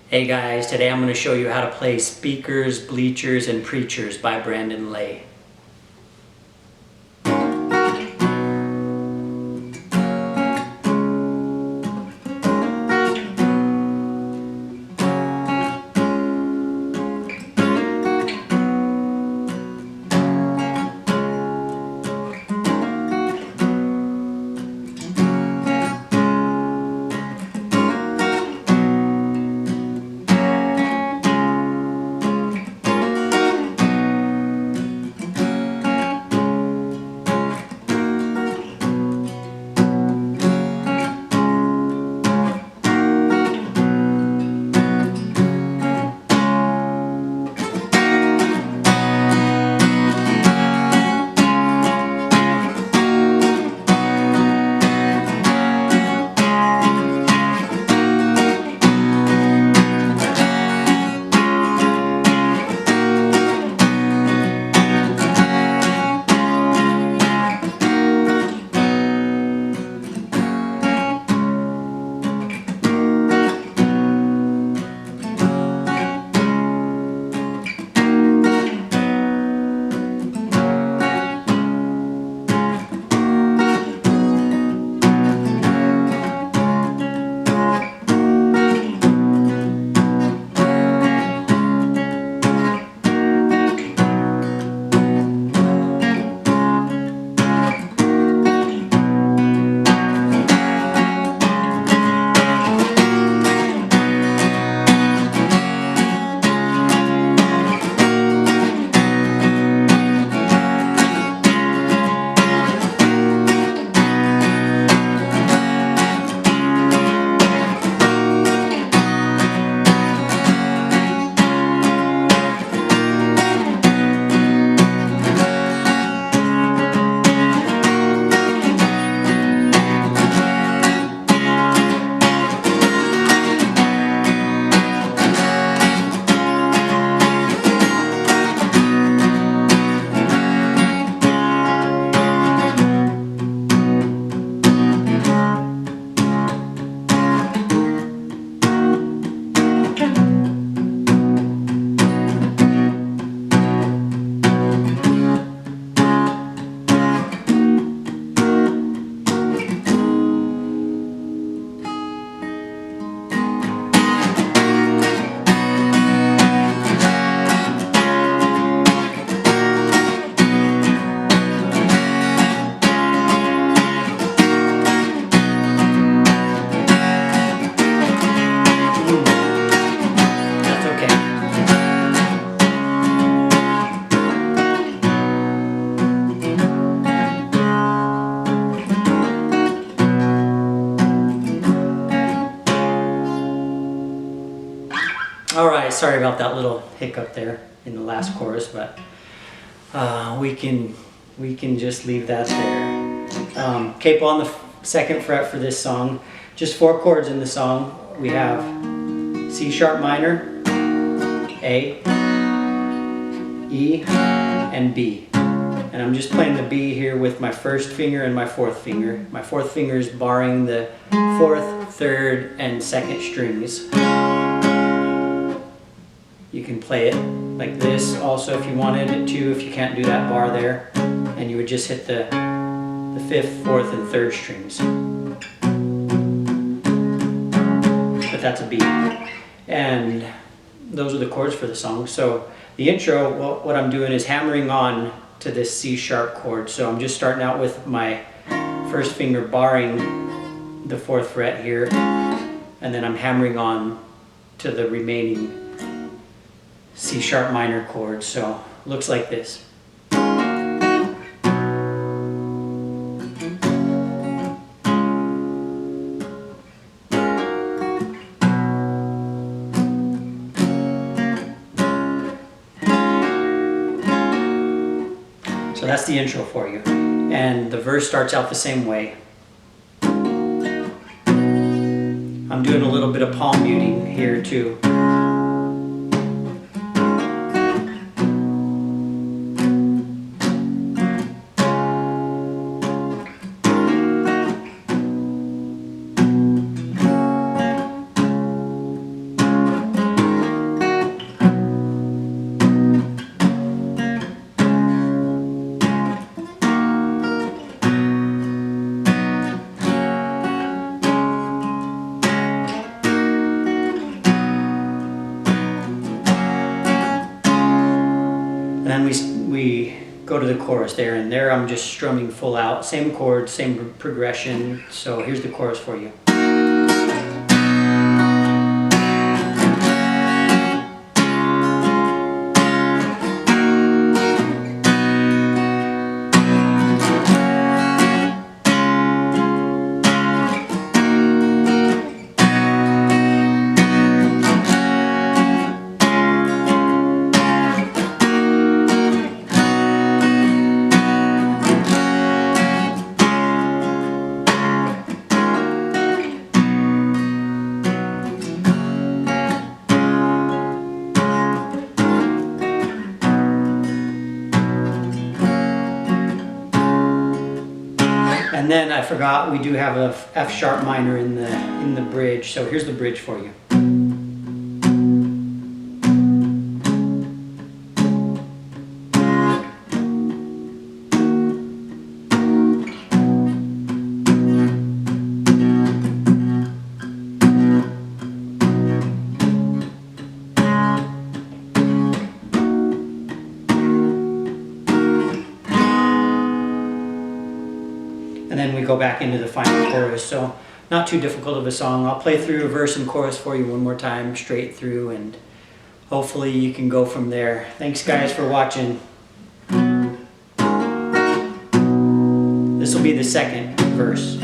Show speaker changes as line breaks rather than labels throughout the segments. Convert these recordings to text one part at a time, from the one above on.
Hey guys, today I'm going to show you how to play Speakers, Bleachers, and Preachers by Brandon Lay. Alright, sorry about that little hiccup there in the last chorus, but we can just leave that there. CAPO on the 2nd fret for this song. Just 4 chords in the song. We have C sharp minor, A, E, and B. And I'm just playing the B here with my 1st finger and my 4th finger. My 4th finger is barring the 4th, 3rd, and 2nd strings. You can play it like this also if you wanted it to, if you can't do that bar there. And you would just hit the 5th, 4th, and 3rd strings. But that's a B. And those are the chords for the song. So the intro, well, what I'm doing is hammering on to this C sharp chord. So I'm just starting out with my 1st finger barring the 4th fret here. And then I'm hammering on to the remaining C sharp minor chord, so looks like this. So that's the intro for you. And the verse starts out the same way. I'm doing a little bit of palm muting here too. then we go to the chorus there, and there I'm just strumming full out, same chords, same progression. So here's the chorus for you. And then I forgot, we do have a F sharp minor in the bridge, so here's the bridge for you. And then we go back into the final chorus. So not too difficult of a song. I'll play through a verse and chorus for you one more time, straight through, and hopefully you can go from there. Thanks guys for watching. This will be the second verse.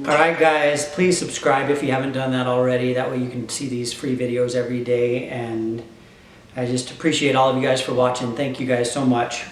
Alright guys, please subscribe if you haven't done that already. That way you can see these free videos every day, and I just appreciate all of you guys for watching. Thank you guys so much.